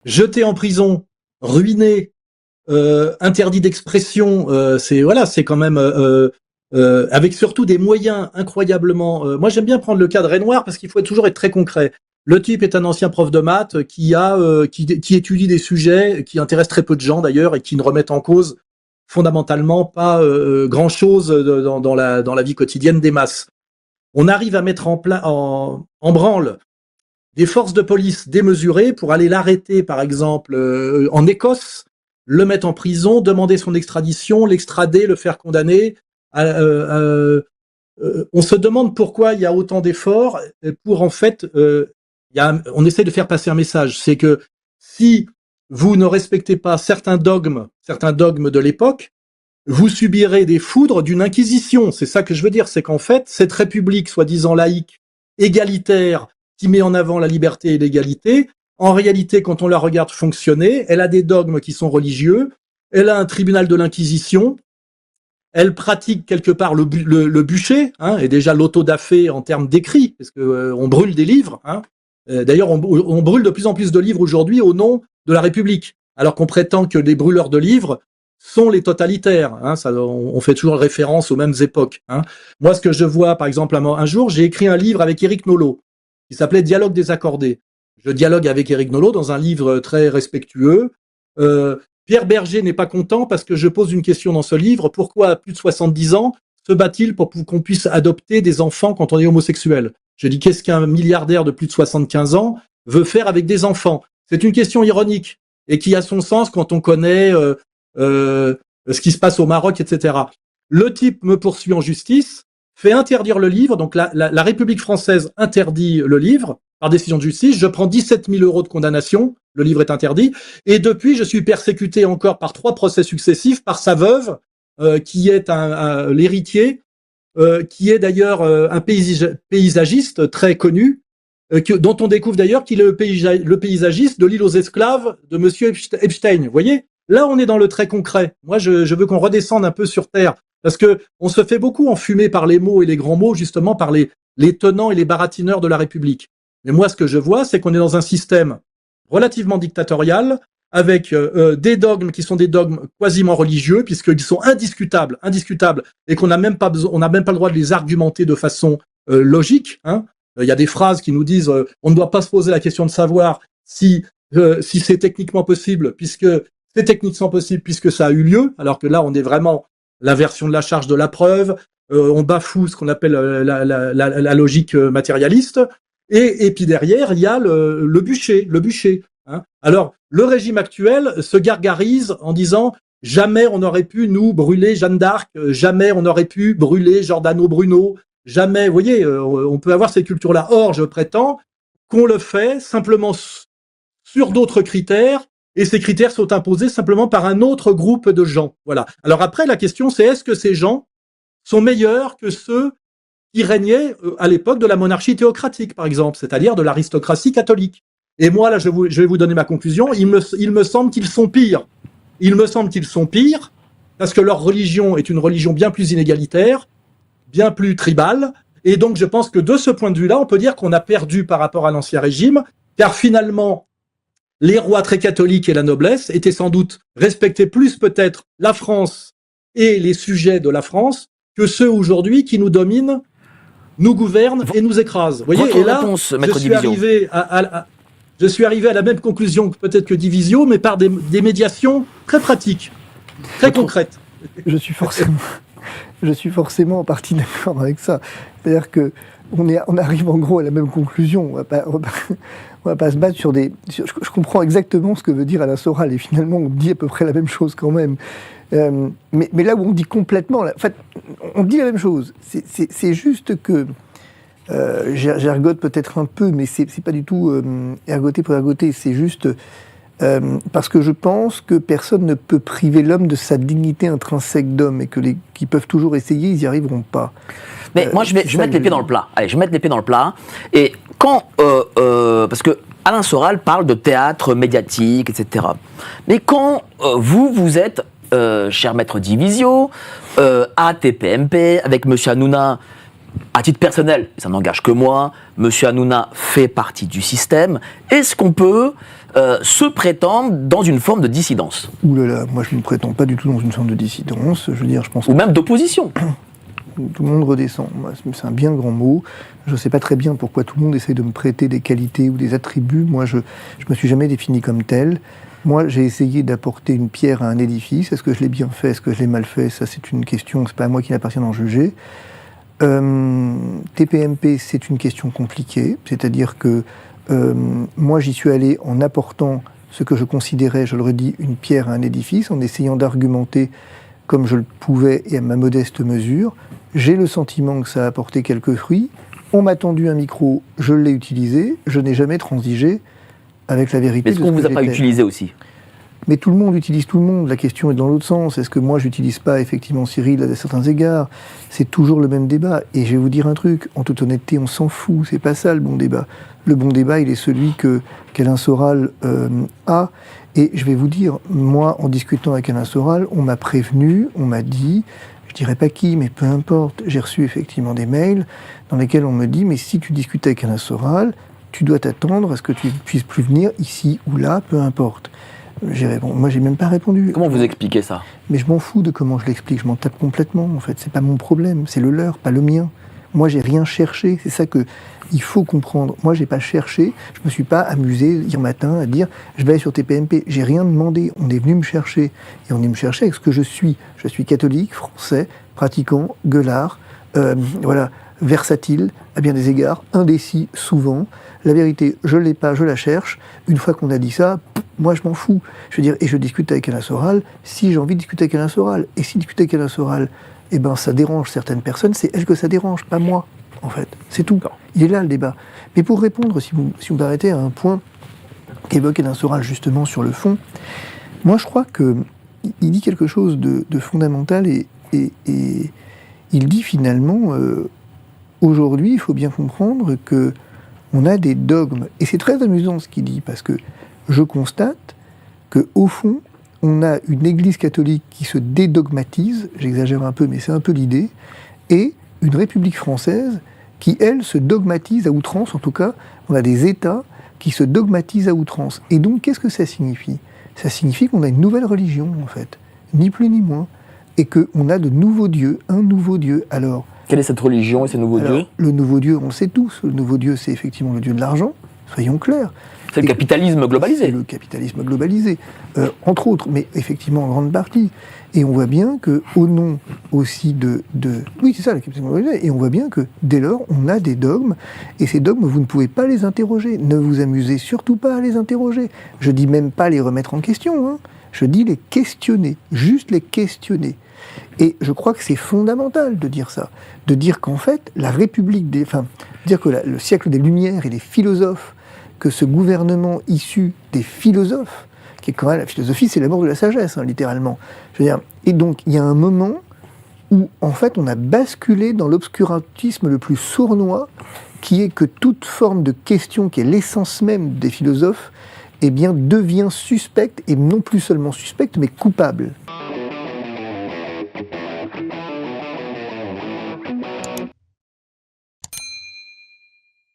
jeté en prison, ruiné, interdit d'expression, c'est quand même avec surtout des moyens incroyablement. Moi, j'aime bien prendre le cas de Renoir parce qu'il faut toujours être très concret. Le type est un ancien prof de maths qui étudie des sujets qui intéressent très peu de gens d'ailleurs et qui ne remettent en cause fondamentalement pas grand chose dans la vie quotidienne des masses. On arrive à mettre en branle des forces de police démesurées pour aller l'arrêter, par exemple, en Écosse, le mettre en prison, demander son extradition, l'extrader, le faire condamner. On se demande pourquoi il y a autant d'efforts pour, en fait, on essaie de faire passer un message. C'est que si vous ne respectez pas certains dogmes de l'époque, vous subirez des foudres d'une inquisition. C'est ça que je veux dire, c'est qu'en fait, cette république soi-disant laïque, égalitaire, qui met en avant la liberté et l'égalité, en réalité, quand on la regarde fonctionner, elle a des dogmes qui sont religieux, elle a un tribunal de l'inquisition, elle pratique quelque part le bûcher, hein, et déjà l'autodafé en termes d'écrit, parce que on brûle des livres. Hein. D'ailleurs, on brûle de plus en plus de livres aujourd'hui au nom de la République, alors qu'on prétend que les brûleurs de livres sont les totalitaires. Hein, on fait toujours référence aux mêmes époques. Hein. Moi, ce que je vois, par exemple, un jour, j'ai écrit un livre avec Éric Nolot, qui s'appelait Dialogue désaccordé. Je dialogue avec Éric Nolot dans un livre très respectueux. Pierre Berger n'est pas content parce que je pose une question dans ce livre. Pourquoi, à plus de 70 ans, se bat-il pour qu'on puisse adopter des enfants quand on est homosexuel? Je dis, qu'est-ce qu'un milliardaire de plus de 75 ans veut faire avec des enfants? C'est une question ironique et qui a son sens quand on connaît ce qui se passe au Maroc, etc. Le type me poursuit en justice, fait interdire le livre, donc la République française interdit le livre par décision de justice, je prends 17 000 € de condamnation, le livre est interdit, et depuis je suis persécuté encore par 3 procès successifs par sa veuve, qui est l'héritier, qui est d'ailleurs un paysagiste très connu, dont on découvre d'ailleurs qu'il est le paysagiste de l'île aux esclaves de Monsieur Epstein. Vous voyez, là on est dans le très concret. Moi je veux qu'on redescende un peu sur terre, parce que on se fait beaucoup enfumer par les mots et les grands mots, justement par les tenants et les baratineurs de la République. Mais moi ce que je vois, c'est qu'on est dans un système relativement dictatorial, avec des dogmes qui sont des dogmes quasiment religieux, puisqu'ils sont indiscutables, et qu'on n'a même pas besoin, on n'a même pas le droit de les argumenter de façon logique. Hein. Il y a des phrases qui nous disent on ne doit pas se poser la question de savoir si c'est techniquement possible, puisque c'est techniquement possible puisque ça a eu lieu, alors que là on est vraiment l'inversion de la charge de la preuve, on bafoue ce qu'on appelle la logique matérialiste, et puis derrière il y a le bûcher. Hein. Alors le régime actuel se gargarise en disant jamais on n'aurait pu nous brûler Jeanne d'Arc, jamais on n'aurait pu brûler Giordano Bruno, jamais, vous voyez, on peut avoir ces cultures-là. Or, je prétends qu'on le fait simplement sur d'autres critères, et ces critères sont imposés simplement par un autre groupe de gens. Voilà. Alors après, la question, c'est est-ce que ces gens sont meilleurs que ceux qui régnaient à l'époque de la monarchie théocratique, par exemple, c'est-à-dire de l'aristocratie catholique. Et moi, là, je vais vous donner ma conclusion. Il me semble qu'ils sont pires. Il me semble qu'ils sont pires parce que leur religion est une religion bien plus inégalitaire, bien plus tribale. Et donc, je pense que de ce point de vue-là, on peut dire qu'on a perdu par rapport à l'Ancien Régime, car finalement, les rois très catholiques et la noblesse étaient sans doute respectés plus peut-être la France et les sujets de la France que ceux aujourd'hui qui nous dominent, nous gouvernent et nous écrasent. Vous voyez, votre et là, réponse, Maître Divisio. Je suis arrivé à la même conclusion peut-être que Divisio, mais par des médiations très pratiques, très concrètes. Je suis forcément en partie d'accord avec ça. C'est-à-dire que on arrive en gros à la même conclusion. On va pas se battre sur des... Je comprends exactement ce que veut dire Alain Soral, et finalement on dit à peu près la même chose quand même. Mais là où on dit complètement... En fait, on dit la même chose. C'est juste que... j'ergote peut-être un peu, mais c'est pas du tout ergoter pour ergoter. C'est juste... parce que je pense que personne ne peut priver l'homme de sa dignité intrinsèque d'homme, et que qui peuvent toujours essayer, ils n'y arriveront pas. Mais moi, je vais mettre les pieds dans le plat. Allez, je vais mettre les pieds dans le plat. Et quand... parce que Alain Soral parle de théâtre médiatique, etc. Mais quand vous êtes, cher Maître Divisio, à TPMP, avec M. Hanouna, à titre personnel, ça n'engage que moi, M. Hanouna fait partie du système. Est-ce qu'on peut se prétendre dans une forme de dissidence? Ouh là là, moi je ne me prétends pas du tout dans une forme de dissidence. Je veux dire, je pense. Ou même d'opposition. Tout le monde redescend. C'est un bien grand mot. Je ne sais pas très bien pourquoi tout le monde essaie de me prêter des qualités ou des attributs. Moi, je ne me suis jamais défini comme tel. Moi, j'ai essayé d'apporter une pierre à un édifice. Est-ce que je l'ai bien fait? Est-ce que je l'ai mal fait? Ça, c'est une question. C'est pas à moi qu'il appartient d'en juger. TPMP, c'est une question compliquée. C'est-à-dire que moi, j'y suis allé en apportant ce que je considérais, je le redis, une pierre à un édifice, en essayant d'argumenter comme je le pouvais et à ma modeste mesure. J'ai le sentiment que ça a apporté quelques fruits. On m'a tendu un micro, je l'ai utilisé. Je n'ai jamais transigé avec la vérité. Mais est-ce qu'on ne vous a pas utilisé aussi? Mais tout le monde utilise tout le monde. La question est dans l'autre sens. Est-ce que moi, j'utilise pas effectivement Cyril à certains égards? C'est toujours le même débat. Et je vais vous dire un truc. En toute honnêteté, on s'en fout. C'est pas ça le bon débat. Le bon débat, il est celui qu'Alain Soral a. Et je vais vous dire, moi, en discutant avec Alain Soral, on m'a prévenu, on m'a dit, je dirais pas qui, mais peu importe, j'ai reçu effectivement des mails dans lesquels on me dit, mais si tu discutes avec Alain Soral, tu dois t'attendre à ce que tu puisses plus venir ici ou là, peu importe. Moi, j'ai même pas répondu. Comment vous expliquez ça? Mais je m'en fous de comment je l'explique, je m'en tape complètement, en fait. C'est pas mon problème, c'est le leur, pas le mien. Moi, j'ai rien cherché, c'est ça que il faut comprendre. Moi, j'ai pas cherché, je me suis pas amusé hier matin à dire je vais aller sur TPMP. J'ai rien demandé, on est venu me chercher. Et on est venu me chercher avec ce que je suis. Je suis catholique, français, pratiquant, gueulard, voilà, versatile, à bien des égards, indécis souvent. La vérité, je l'ai pas, je la cherche. Une fois qu'on a dit ça, moi je m'en fous. Je veux dire, et je discute avec Alain Soral si j'ai envie de discuter avec Alain Soral. Et si discuter avec Alain Soral, eh ben ça dérange certaines personnes, c'est elle que ça dérange, pas moi, en fait. C'est tout. Il est là le débat. Mais pour répondre, si vous me permettez, à un point qu'évoque Alain Soral justement sur le fond, moi je crois qu'il dit quelque chose de fondamental et il dit finalement, aujourd'hui, il faut bien comprendre que on a des dogmes. Et c'est très amusant ce qu'il dit, parce que je constate qu'au fond, on a une église catholique qui se dédogmatise, j'exagère un peu, mais c'est un peu l'idée, et une république française qui, elle, se dogmatise à outrance. En tout cas, on a des États qui se dogmatisent à outrance. Et donc, qu'est-ce que ça signifie? Ça signifie qu'on a une nouvelle religion, en fait, ni plus ni moins, et qu'on a de nouveaux dieux, un nouveau Dieu. Alors, quelle est cette religion et ces nouveaux dieux? Le nouveau Dieu, on le sait tous, le nouveau Dieu, c'est effectivement le Dieu de l'argent, soyons clairs. C'est le capitalisme globalisé. C'est le capitalisme globalisé, entre autres, mais effectivement en grande partie. Et on voit bien que, au nom aussi oui, c'est ça, le capitalisme globalisé. Et on voit bien que, dès lors, on a des dogmes, et ces dogmes, vous ne pouvez pas les interroger. Ne vous amusez surtout pas à les interroger. Je dis même pas les remettre en question, hein. Je dis les questionner, juste les questionner. Et je crois que c'est fondamental de dire ça, de dire qu'en fait, la République dire que le siècle des Lumières et les philosophes, que ce gouvernement issu des philosophes, qui est quand même la philosophie, c'est l'amour de la sagesse, hein, littéralement. Je veux dire, et donc, il y a un moment où, en fait, on a basculé dans l'obscurantisme le plus sournois, qui est que toute forme de question, qui est l'essence même des philosophes, eh bien, devient suspecte, et non plus seulement suspecte, mais coupable.